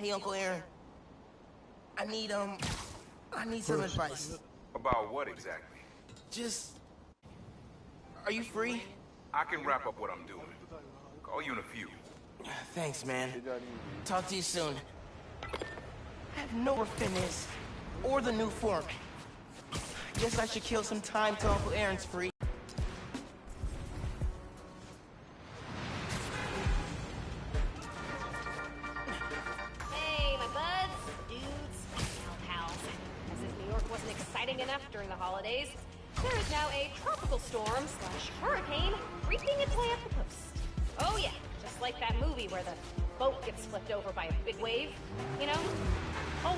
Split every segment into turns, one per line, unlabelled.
Hey, Uncle Aaron. I need some advice.
About what exactly?
Just... Are you free?
I can wrap up what I'm doing. Call you in a few.
Thanks, man. Talk to you soon. I have no fitness or the new form. Guess I should kill some time till Uncle Aaron's free.
Hey, my buds, dudes, now pals. As if New York wasn't exciting enough during the holidays, there is now a tropical storm / hurricane creeping its way up the coast. Oh yeah, just like that movie where the boat gets flipped over by a big wave, you know? Oh,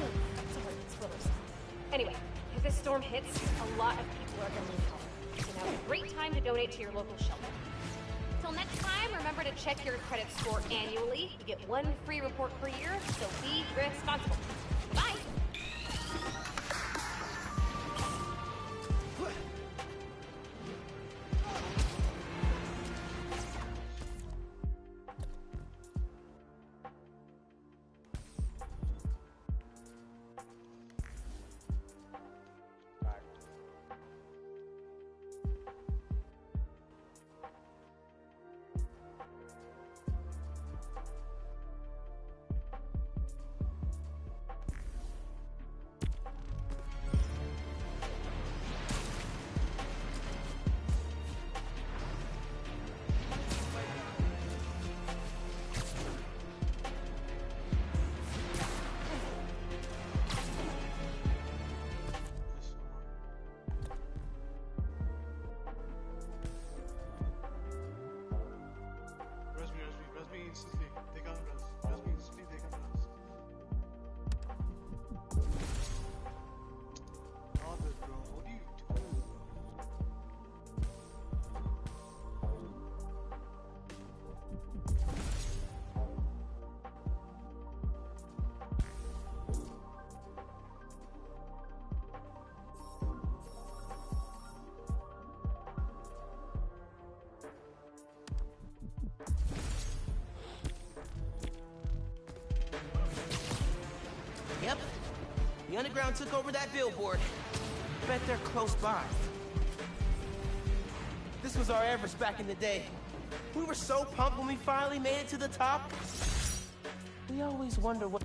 sorry, spoilers. Anyway, if this storm hits, a lot of people are gonna lose home. So now's a great time to donate to your local shelter. Till next time, remember to check your credit score annually. You get 1 free report per year, so be responsible. Bye!
Yep. The Underground took over that billboard. Bet they're close by. This was our Everest back in the day. We were so pumped when we finally made it to the top. We always wonder what...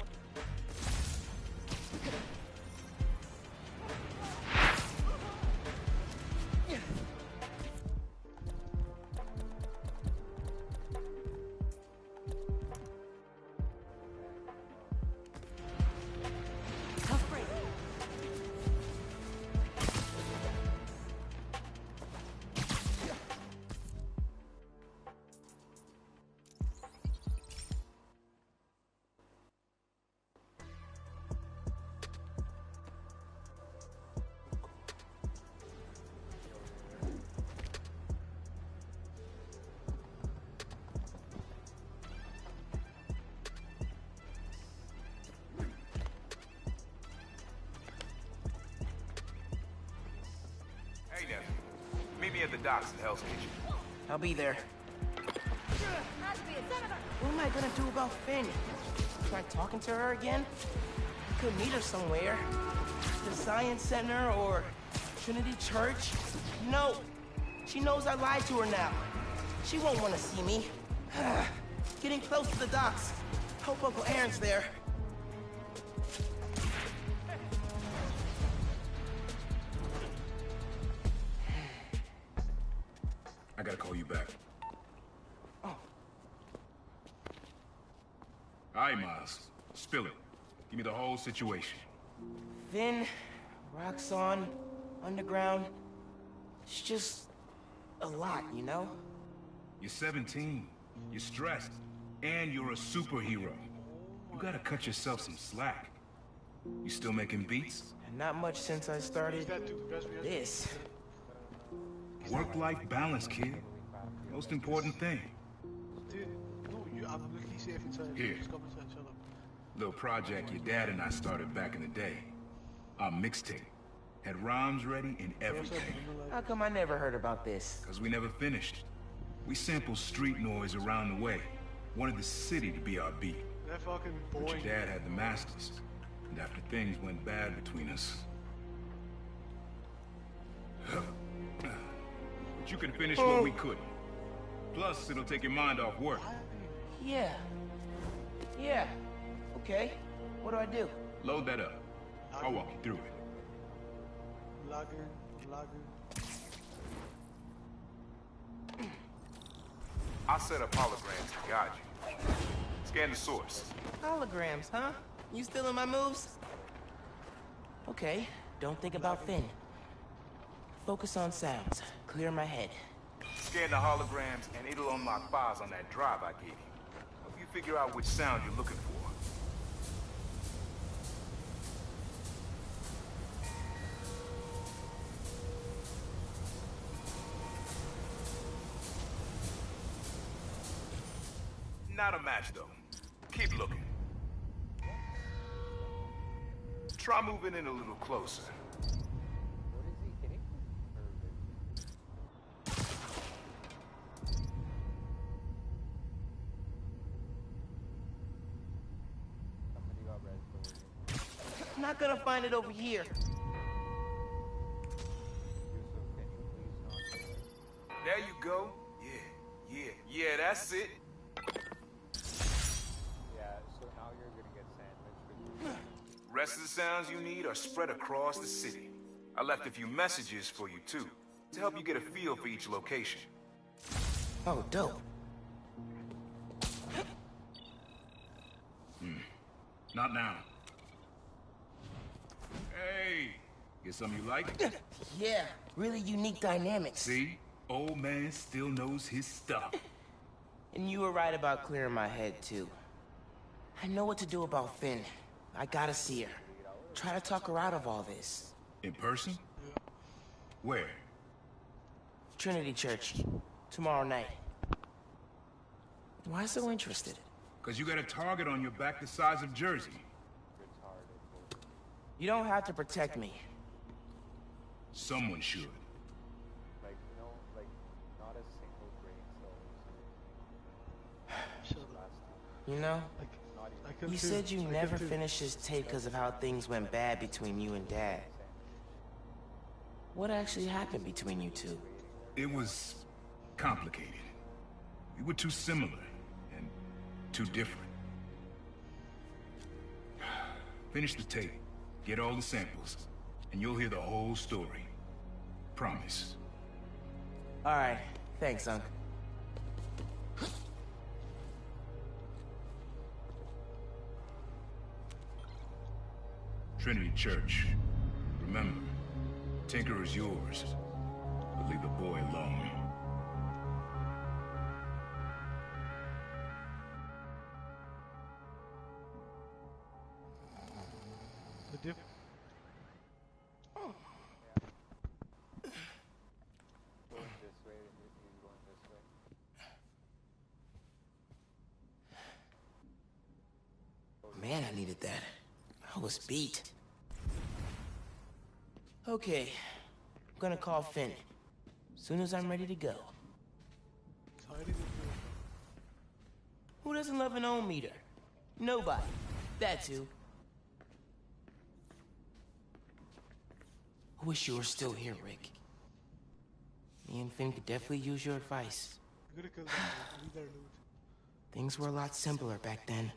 Hey, Nephew. Meet me at the docks in Hell's Kitchen.
I'll be there. What am I gonna do about Finn? Try talking to her again? Could meet her somewhere. The Science Center or Trinity Church? No. She knows I lied to her now. She won't want to see me. Getting close to the docks. Hope Uncle Aaron's there.
I gotta call you back.
Oh.
All right, Miles. Spill it. Give me the whole situation.
Finn, Roxxon, Underground. It's just a lot, you know?
You're 17. You're stressed. And you're a superhero. You gotta cut yourself some slack. You still making beats?
And not much since I started this.
Work-life balance, kid. Most important thing. Here. Little project your dad and I started back in the day. Our mixtape. Had rhymes ready and everything.
How come I never heard about this?
Cause we never finished. We sampled street noise around the way. Wanted the city to be our beat.
That fucking
But
boy.
your dad had the masters. And after things went bad between us... But you can finish what we couldn't. Plus, it'll take your mind off work.
Yeah. Yeah. Okay. What do I do?
Load that up. I'll walk you through it.
Lager.
I'll set up holograms to guide you. Scan the source.
Holograms, huh? You stealing my moves? Okay. Don't think about Finn. Focus on sounds. Clear my head.
Scan the holograms, and it'll unlock files on that drive I gave you. Help you figure out which sound you're looking for. Not a match, though. Keep looking. Try moving in a little closer.
I'm not gonna find it over here.
There you go. Yeah, that's it. Rest of the sounds you need are spread across the city. I left a few messages for you, too, to help you get a feel for each location.
Oh, dope.
Not now. Hey! Get something you like?
Yeah, really unique dynamics.
See? Old man still knows his stuff.
And you were right about clearing my head, too. I know what to do about Finn. I gotta see her. Try to talk her out of all this.
In person? Where?
Trinity Church. Tomorrow night. Why so interested?
Because you got a target on your back the size of Jersey.
You don't have to protect me.
Someone should.
You know,
I
you said you never finished this tape because of how things went bad between you and Dad. What actually happened between you two?
It was complicated. We were too similar and too different. Finish the tape, get all the samples, and you'll hear the whole story. Promise.
All right, thanks, Unc.
Trinity Church. Remember, Tinker is yours, but leave the boy alone.
The diff.
Man, I needed that. I was beat. Okay, I'm gonna call Finn. Soon as I'm ready to go. Who doesn't love an ohm meter? Nobody. That's who. I wish you were still here, Rick. Me and Finn could definitely use your advice.
I'm gonna kill them. I need their loot.
Things were a lot simpler back then.